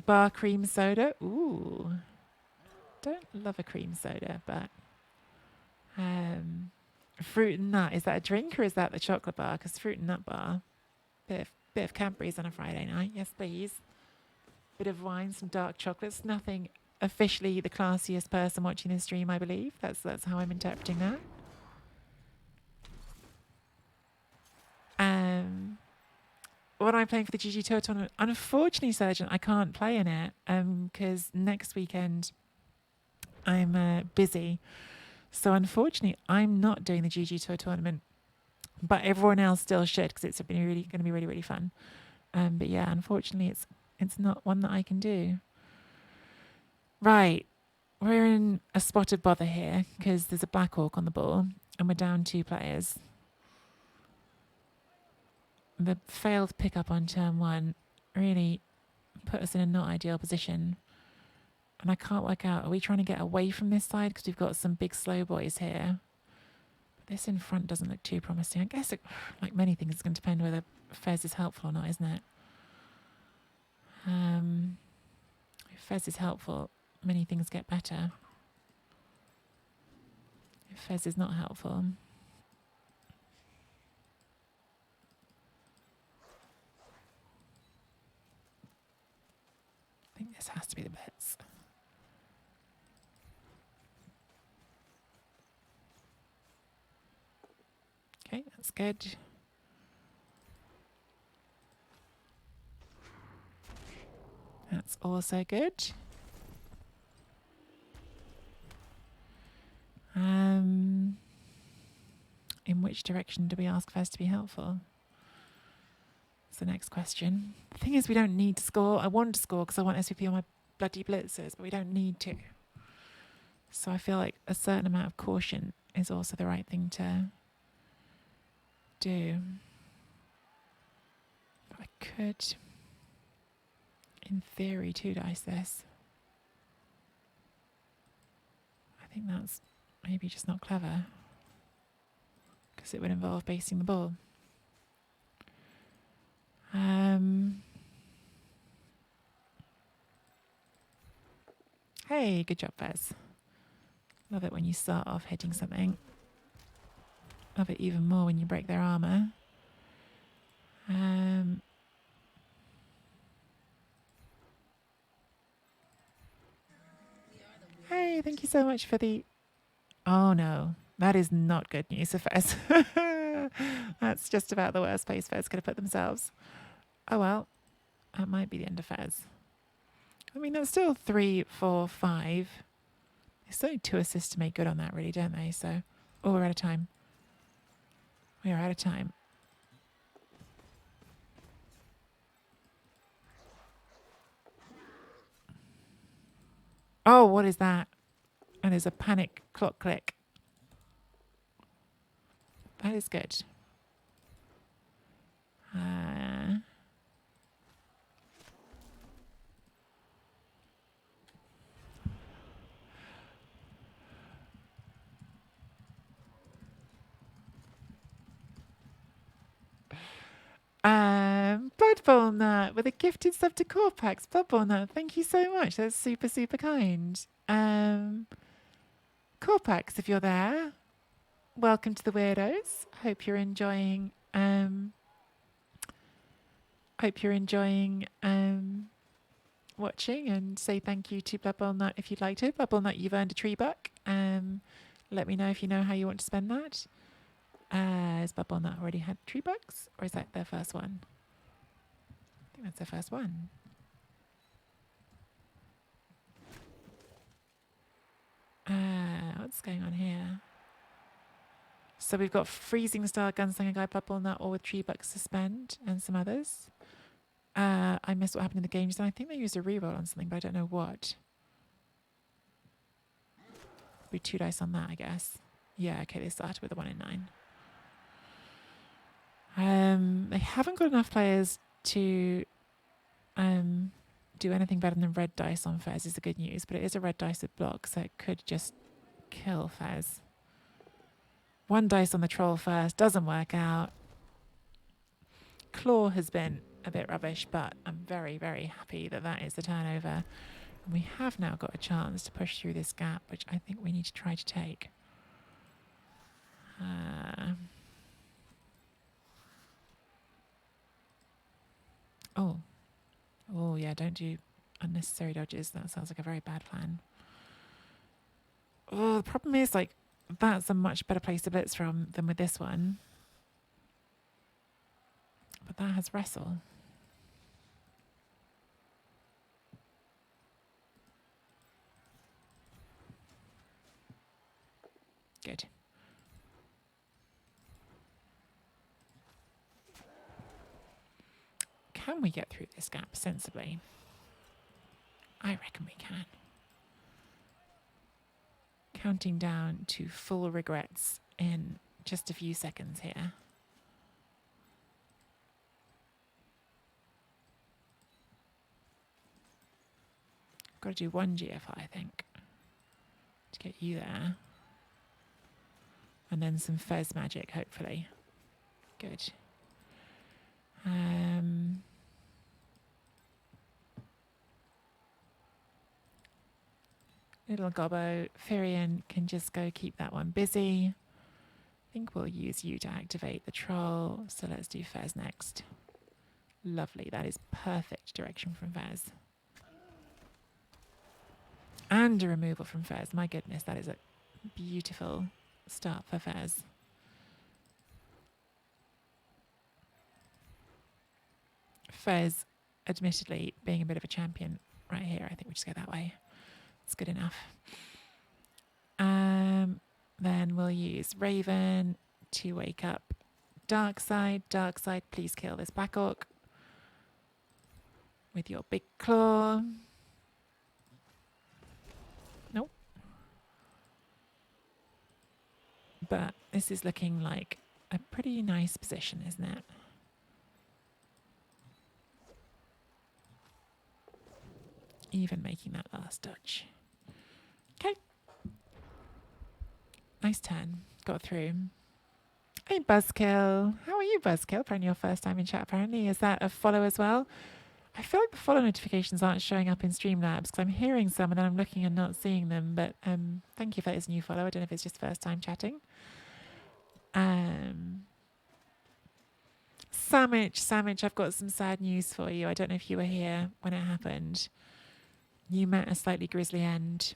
Bar cream soda. Ooh. Don't love a cream soda, but fruit and nut. Is that a drink or is that the chocolate bar? Because fruit and nut bar. Bit of Cadbury's on a Friday night. Yes, please. Bit of wine, some dark chocolates. Nothing officially the classiest person watching this stream, I believe. That's how I'm interpreting that. What am I playing for the GG Tour tournament? Unfortunately, Surgeon, I can't play in it because next weekend I'm busy. So unfortunately, I'm not doing the GG Tour tournament, but everyone else still should because it's been going to be really, really fun. But yeah, unfortunately, it's not one that I can do. Right, we're in a spot of bother here because there's a Black Hawk on the ball and we're down 2 players. The failed pickup on turn 1 really put us in a not ideal position. And I can't work out, are we trying to get away from this side? Because we've got some big slow boys here. But this in front doesn't look too promising. I guess, like many things, it's going to depend whether Fez is helpful or not, isn't it? If Fez is helpful, many things get better. If Fez is not helpful, I think this has to be the bits. Okay, that's good. That's also good. In which direction do we ask Fez to be helpful? That's the next question. The thing is, we don't need to score. I want to score because I want SVP on my bloody blitzers, but we don't need to. So I feel like a certain amount of caution is also the right thing to do. But I could, in theory, 2-dice this. I think that's maybe just not clever because it would involve basing the ball. Hey, good job, Fez. Love it when you start off hitting something. Love it even more when you break their armor. Hey, thank you so much for the... Oh no, that is not good news for Fez. That's just about the worst place Fez could have put themselves. Oh well, that might be the end of Fez. I mean, that's still 3, 4, 5. There's only 2 assists to make good on that, really, don't they? So, oh, we're out of time. We are out of time. Oh, what is that? And there's a panic clock click. That is good. Blood Bowl Nut with a gifted sub to Corpax. Blood Bowl Nut, thank you so much. That's super, super kind. Corpax, if you're there, welcome to the Weirdos. Hope you're enjoying watching, and say thank you to Blood Bowl Nut if you'd like to. Blood Bowl Nut, you've earned a tree buck. Let me know if you know how you want to spend that. Has Blood Bowl Nut already had tree bucks, or is that their first one? I think that's their first one. What's going on here? So we've got Freezing Star, Gunslinger Guy, Blood Bowl Nut, all with tree bucks suspend, and some others. I missed what happened in the game just then. I think they used a reroll on something, but I don't know what. Be 2 dice on that, I guess. Yeah, okay, they started with a 1 in 9. They haven't got enough players to do anything better than red dice on Fez is the good news, but it is a red dice with block, so it could just kill Fez. 1 dice on the troll first, doesn't work out. Claw has been a bit rubbish, but I'm very, very happy that that is the turnover. And we have now got a chance to push through this gap, which I think we need to try to take. Oh yeah, don't do unnecessary dodges. That sounds like a very bad plan. Oh, the problem is, like, that's a much better place to blitz from than with this one. But that has wrestle. Good. Can we get through this gap sensibly? I reckon we can. Counting down to full regrets in just a few seconds here. Got to do 1 GFI, I think, to get you there. And then some Fez magic, hopefully. Good. Little gobbo. Firion can just go keep that one busy. I think we'll use you to activate the troll. So let's do Fez next. Lovely. That is perfect direction from Fez. And a removal from Fez. My goodness, that is a beautiful start for Fez. Fez, admittedly, being a bit of a champion right here. I think we just go that way. It's good enough. Then we'll use Raven to wake up Darkside. Darkside, please kill this Black Orc with your big claw. Nope. But this is looking like a pretty nice position, isn't it? Even making that last dodge. Okay. Nice turn. Got through. Hey, Buzzkill. How are you, Buzzkill? Probably your first time in chat, apparently. Is that a follow as well? I feel like the follow notifications aren't showing up in Streamlabs because I'm hearing some and then I'm looking and not seeing them. But thank you for this new follow. I don't know if it's just first time chatting. Samich, I've got some sad news for you. I don't know if you were here when it happened. You met a slightly grisly end.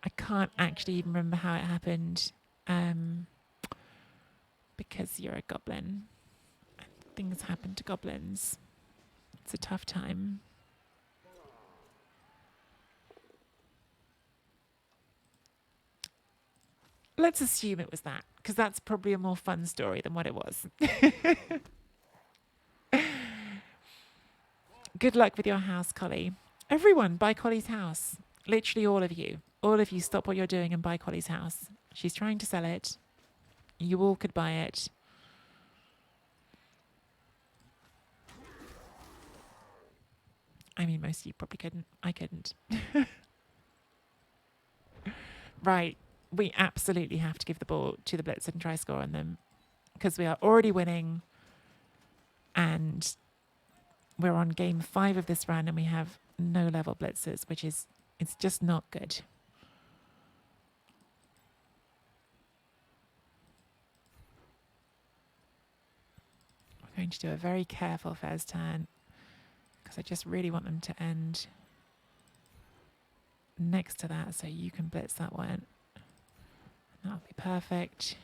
I can't actually even remember how it happened because you're a goblin. Things happen to goblins. It's a tough time. Let's assume it was that, because that's probably a more fun story than what it was. Good luck with your house, Collie. Everyone, buy Collie's house. Literally all of you. All of you stop what you're doing and buy Collie's house. She's trying to sell it. You all could buy it. I mean, most of you probably couldn't. I couldn't. Right. We absolutely have to give the ball to the Blitz and try score on them because we are already winning and we're on game 5 of this run and we have no level blitzers, which is, it's just not good. We're going to do a very careful Fez turn because I just really want them to end next to that so you can blitz that one. That'll be perfect.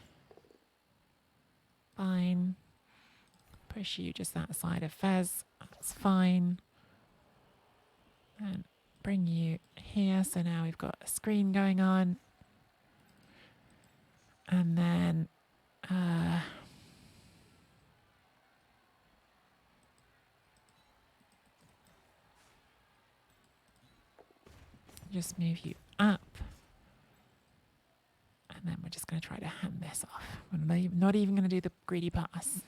Fine. Push you just that side of Fez. That's fine. And bring you here. So now we've got a screen going on. And then just move you up. And then we're just going to try to hand this off. We're not even going to do the greedy pass.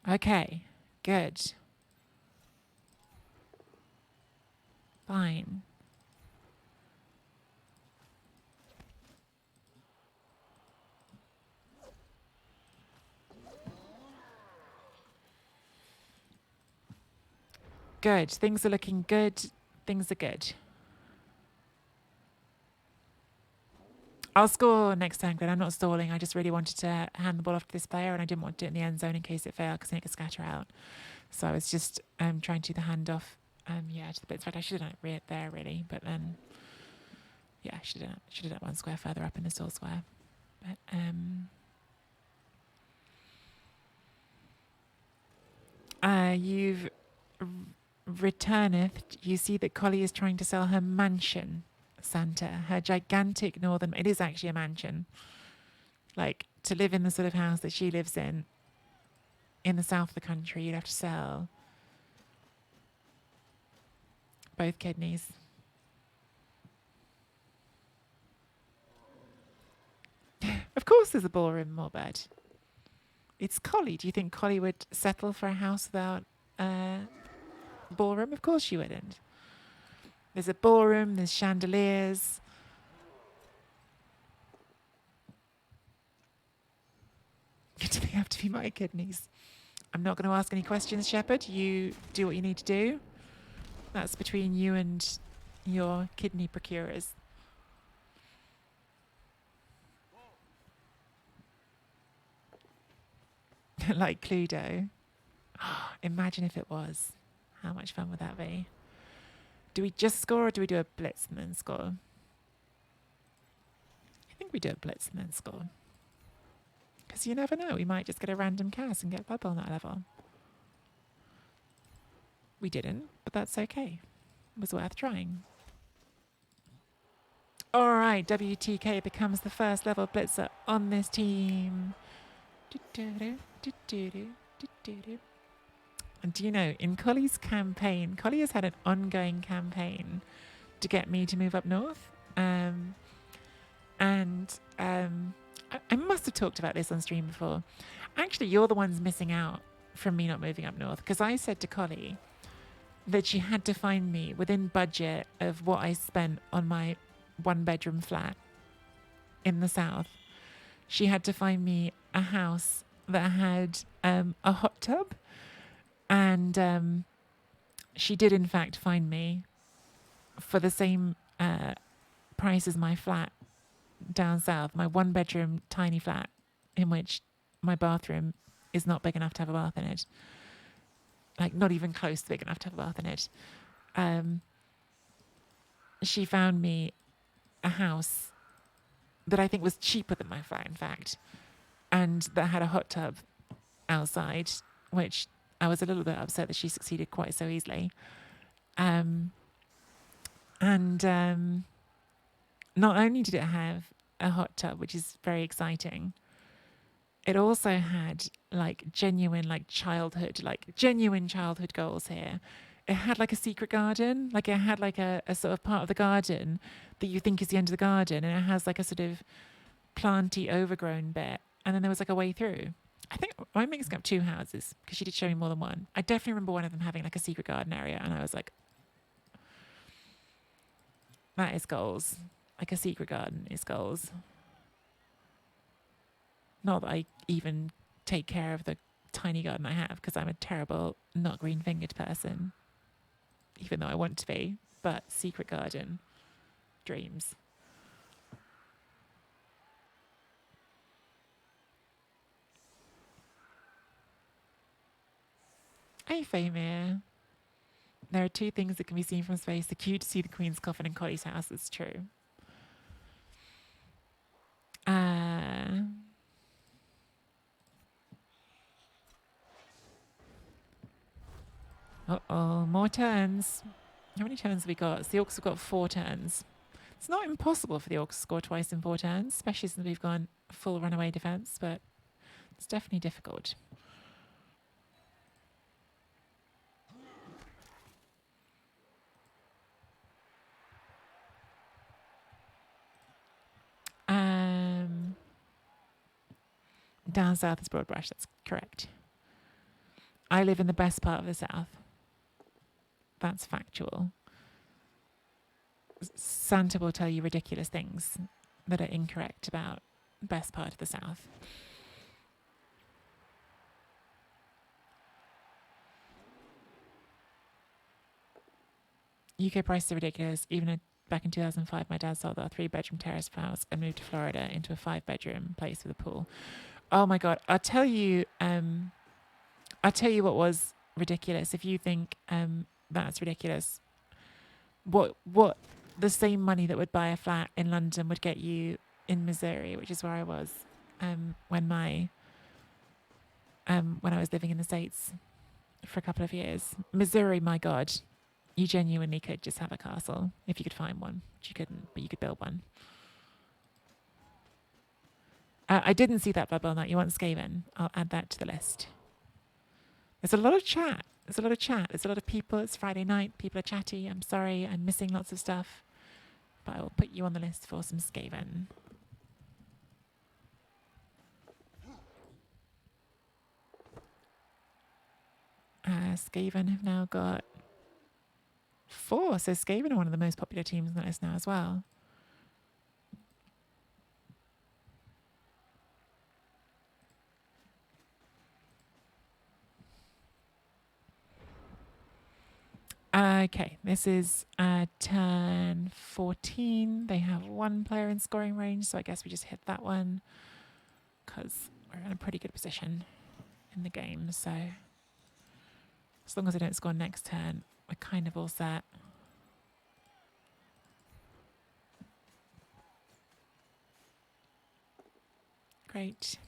Okay, good. Fine. Good. Things are looking good. Things are good. I'll score next time, Glenn. I'm not stalling. I just really wanted to hand the ball off to this player and I didn't want to do it in the end zone in case it failed because then it could scatter out. So I was just trying to do the handoff to the blitz. In fact, I should have done it there, really. But then, yeah, I should have done it one square further up in the stall square. But you've returneth. You see that Collie is trying to sell her mansion. Santa, her gigantic northern, it is actually a mansion, like to live in the sort of house that she lives in the south of the country, you'd have to sell both kidneys. Of course there's a ballroom, Morbid. It's Collie. Do you think Collie would settle for a house without ballroom? Of course she wouldn't. There's a ballroom, there's chandeliers. Do they have to be my kidneys? I'm not going to ask any questions, Shepherd. You do what you need to do. That's between you and your kidney procurers. Like Cluedo. Imagine if it was. How much fun would that be? Do we just score or do we do a blitz and then score? I think we do a blitz and then score. Because you never know. We might just get a random cast and get Blood Bowl on that level. We didn't, but that's okay. It was worth trying. All right, WTK becomes the first level blitzer on this team. And do you know, in Collie's campaign, Collie has had an ongoing campaign to get me to move up north. I must have talked about this on stream before. Actually, you're the ones missing out from me not moving up north, because I said to Collie that she had to find me within budget of what I spent on my 1-bedroom flat in the south. She had to find me a house that had a hot tub, and she did in fact find me for the same price as my flat down south, my 1-bedroom tiny flat in which my bathroom is not big enough to have a bath in it. Like, not even close to big enough to have a bath in it. She found me a house that I think was cheaper than my flat, in fact, and that had a hot tub outside, which I was a little bit upset that she succeeded quite so easily. Not only did it have a hot tub, which is very exciting, it also had genuine childhood goals here. It had like a secret garden, like it had like a sort of part of the garden that you think is the end of the garden, and it has like a sort of planty overgrown bit, and then there was like a way through. I think I'm mixing up two houses because she did show me more than one. I definitely remember one of them having like a secret garden area, and I was like, that is goals. Like a secret garden is goals. Not that I even take care of the tiny garden I have, because I'm a terrible not green fingered person, even though I want to be. But secret garden, dreams. Hey, Famir. There are two things that can be seen from space: the queue to see the Queen's coffin and Collie's house. That's true. Uh-oh, more turns. How many turns have we got? So the Orcs have got 4 turns. It's not impossible for the Orcs to score twice in 4 turns, especially since we've gone full runaway defense, but it's definitely difficult. Down south is Broadbrush, that's correct. I live in the best part of the south. That's factual. Santa will tell you ridiculous things that are incorrect about the best part of the south. UK prices are ridiculous. Even back in 2005, my dad sold our 3-bedroom terrace house and moved to Florida into a 5-bedroom place with a pool. Oh my God. I'll tell you what was ridiculous. If you think that's ridiculous, what the same money that would buy a flat in London would get you in Missouri, which is where I was when I was living in the States for a couple of years. Missouri, my God, you genuinely could just have a castle if you could find one, which you couldn't, but you could build one. I didn't see that bubble that you want Skaven. I'll add that to the list. There's a lot of chat. There's a lot of people. It's Friday night. People are chatty. I'm sorry. I'm missing lots of stuff. But I will put you on the list for some Skaven. Skaven have now got 4. So Skaven are one of the most popular teams on the list now as well. Okay, this is turn 14. They have one player in scoring range, so I guess we just hit that one because we're in a pretty good position in the game. So as long as they don't score next turn, we're kind of all set. Great.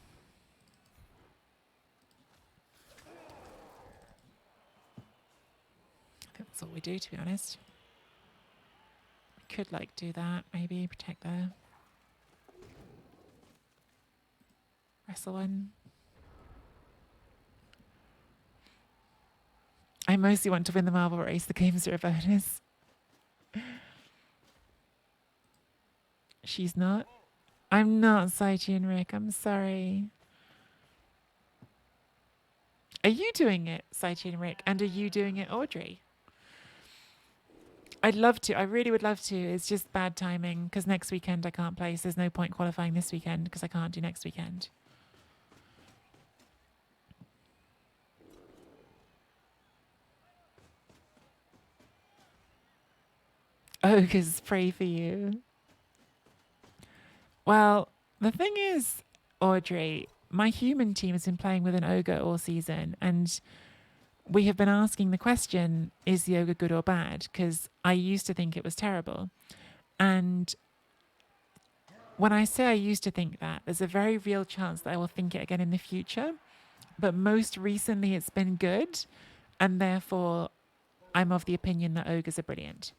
I think that's all we do, to be honest. We could like do that, maybe protect the wrestle one. I mostly want to win the marble race. The games are a bonus. She's not. I'm not Saiti and Rick. I'm sorry. Are you doing it, Saiti and Rick? And are you doing it, Audrey? I'd love to. I really would love to. It's just bad timing because next weekend I can't play. So there's no point qualifying this weekend because I can't do next weekend. Ogres pray for you. Well, the thing is, Audrey, my human team has been playing with an ogre all season, and we have been asking the question, is the ogre good or bad? Because I used to think it was terrible. And when I say I used to think that, there's a very real chance that I will think it again in the future. But most recently, it's been good. And therefore, I'm of the opinion that ogres are brilliant.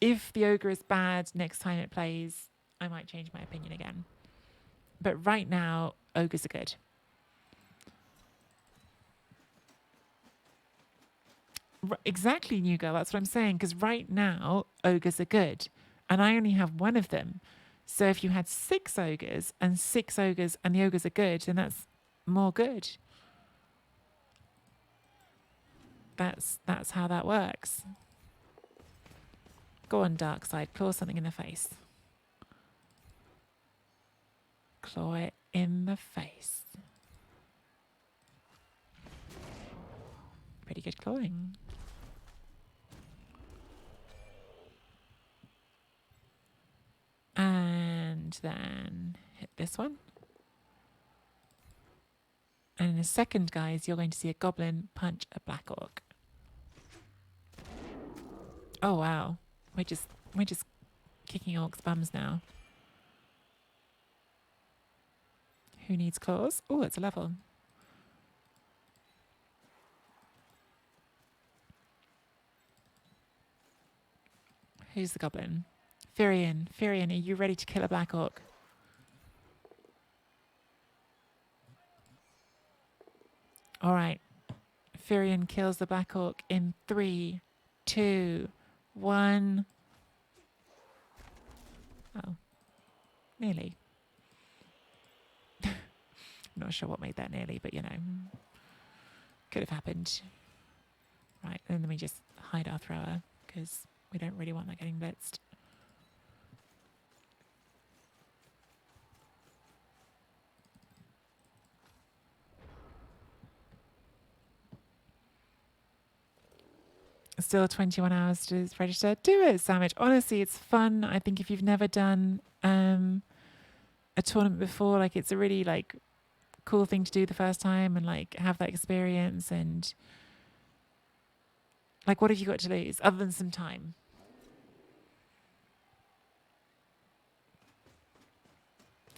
If the ogre is bad next time it plays, I might change my opinion again. But right now, ogres are good. Exactly, New Girl. That's what I'm saying. Because right now, ogres are good. And I only have one of them. So if you had 6 ogres and the ogres are good, then that's more good. That's how that works. Go on, dark side. Claw something in the face. Claw it in the face. Pretty good clawing. And then hit this one. And in a second, guys, you're going to see a goblin punch a black orc. Oh wow. We're just kicking orcs' bums now. Who needs claws? Oh, it's a level. Who's the goblin? Firion. Firion, are you ready to kill a black orc? All right. Firion kills the black orc in 3, 2, 1. Oh, nearly. I'm not sure what made that nearly, but you know, could have happened. Right, and then we just hide our thrower because we don't really want that getting blitzed. Still 21 hours to register. Do it, Sandwich. Honestly, it's fun. I think if you've never done a tournament before, like it's a really like cool thing to do the first time and like have that experience. And like, what have you got to lose other than some time?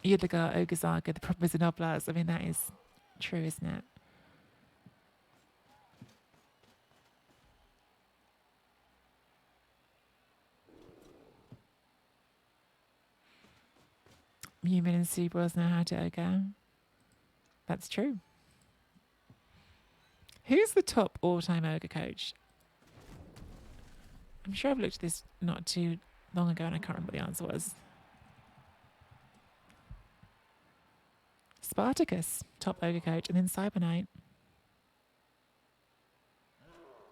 Yudlagar, Ogresaga, the problem is the Noblars. I mean, that is true, isn't it? Human and Seabros know how to ogre. That's true. Who's the top all-time ogre coach? I'm sure I've looked at this not too long ago and I can't remember what the answer was. Spartacus, top ogre coach, and then Cyber Knight.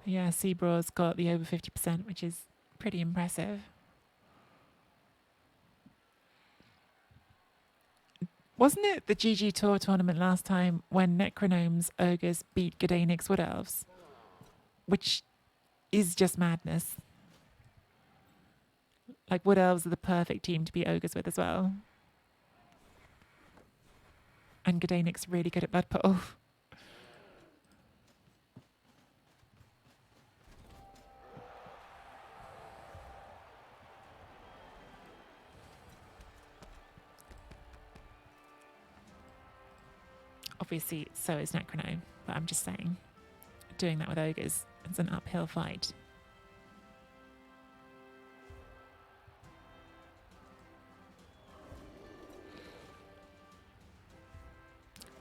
Yeah, Seabraw's got the over 50%, which is pretty impressive. Wasn't it the GG Tour tournament last time when Necronomes ogres beat Gdanik's Wood Elves? which is just madness. Like, wood elves are the perfect team to be ogres with as well. And Gdanik's really good at Blood Bowl. Obviously, so is Necrono, but I'm just saying, doing that with ogres is an uphill fight.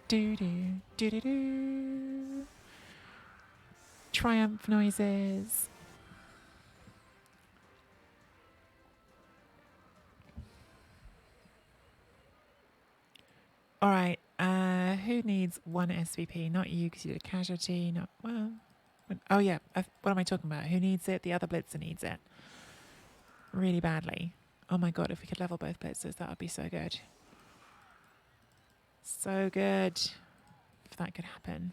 Do. Triumph noises. All right. Who needs one SVP? Not you, because you're a casualty. Not well. Oh yeah. What am I talking about? Who needs it? The other blitzer needs it really badly. Oh my god! If we could level both blitzers, that would be so good. So good. If that could happen.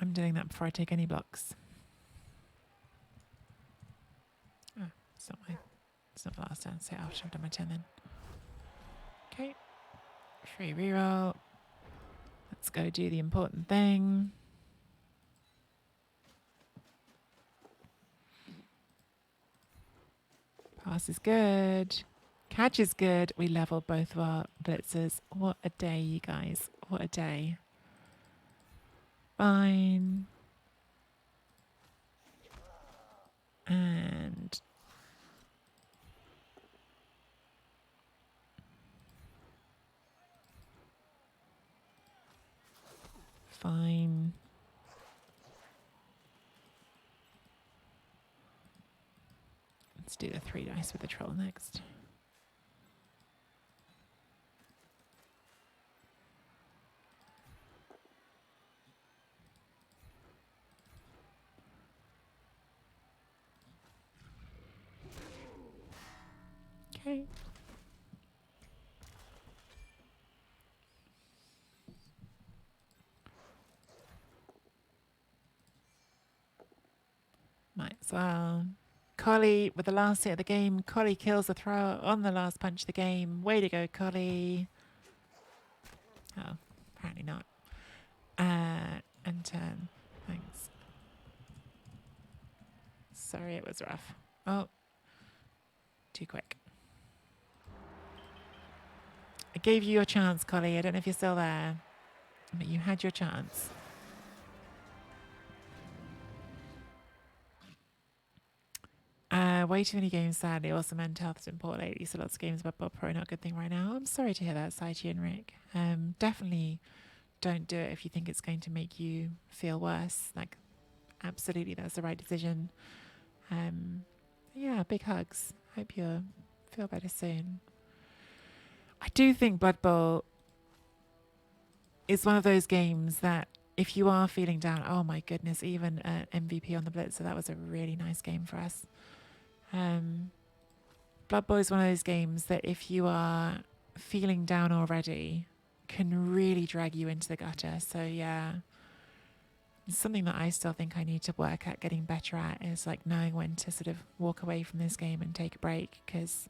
I'm doing that before I take any blocks. Oh, it's not the last turn, so after I've done my turn then. Okay. Free reroll. Let's go do the important thing. Pass is good. Catch is good. We level both of our blitzers. What a day, you guys. What a day. Fine. And fine. Let's do the 3 dice with the troll next. Okay. Might as well. Collie with the last hit of the game. Collie kills the thrower on the last punch of the game. Way to go, Collie. Oh, apparently not. And turn. Thanks. Sorry, it was rough. Oh, too quick. I gave you your chance, Collie. I don't know if you're still there, but you had your chance. Way too many games, sadly. Also, mental health has been poor lately, so lots of games about Bob Pro, not a good thing right now. I'm sorry to hear that, Saiti and Rick. Definitely don't do it if you think it's going to make you feel worse. Like, absolutely, that's the right decision. Yeah, big hugs. Hope you feel better soon. I do think Blood Bowl is one of those games that if you are feeling down, oh my goodness, even MVP on the Blitz, so that was a really nice game for us. Blood Bowl is one of those games that if you are feeling down already, can really drag you into the gutter. So yeah, it's something that I still think I need to work at getting better at, is like knowing when to sort of walk away from this game and take a break, because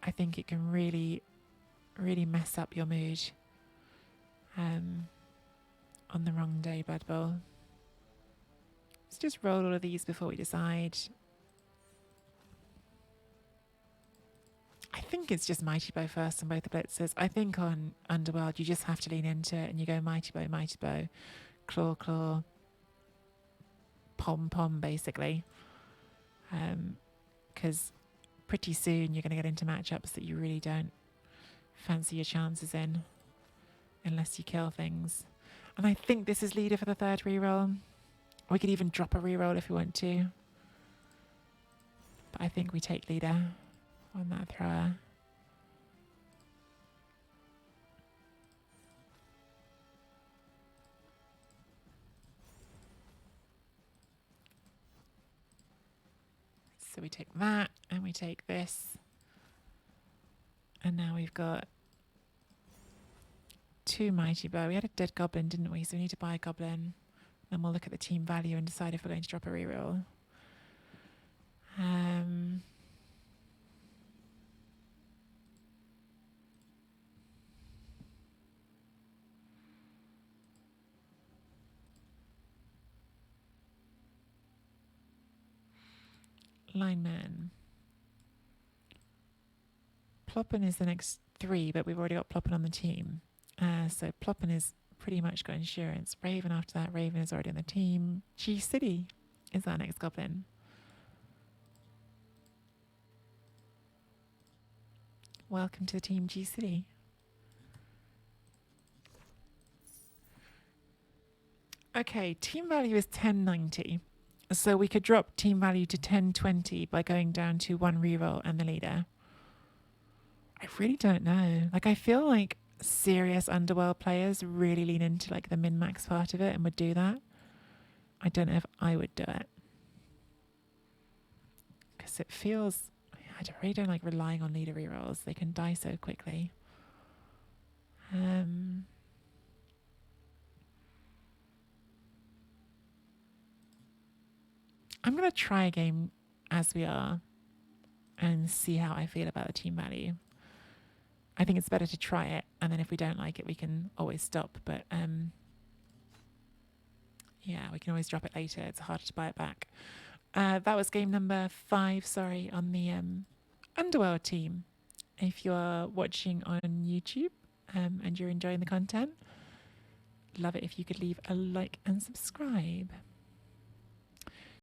I think it can really, really mess up your mood on the wrong day, Blood Bowl. Let's just roll all of these before we decide. I think it's just Mighty Blow first on both the blitzers. I think on Underworld you just have to lean into it and you go Mighty Blow, Claw, Claw, Pom Pom, basically. Because pretty soon you're going to get into matchups that you really don't fancy your chances in unless you kill things. And I think this is leader for the third reroll. We could even drop a reroll if we want to. But I think we take leader on that thrower. So we take that and we take this. And now we've got 2 mighty blow. We had a dead goblin, didn't we? So we need to buy a goblin. Then we'll look at the team value and decide if we're going to drop a reroll. Lineman. Ploppin is the next 3, but we've already got Ploppin on the team. So Ploppin is pretty much got insurance. Raven after that. Raven is already on the team. G City is our next goblin. Welcome to the team G City. Okay, team value is 1090. So we could drop team value to 1020 by going down to 1 reroll and the leader. I really don't know. Like, I feel like serious underworld players really lean into like the min-max part of it and would do that. I don't know if I would do it. Because it feels... I really don't like relying on leader rerolls. They can die so quickly. I'm going to try a game as we are and see how I feel about the team value. I think it's better to try it, and then if we don't like it, we can always stop. But yeah, we can always drop it later. It's harder to buy it back. That was game number 5, sorry, on the Underworld team. If you're watching on YouTube and you're enjoying the content, love it if you could leave a like and subscribe.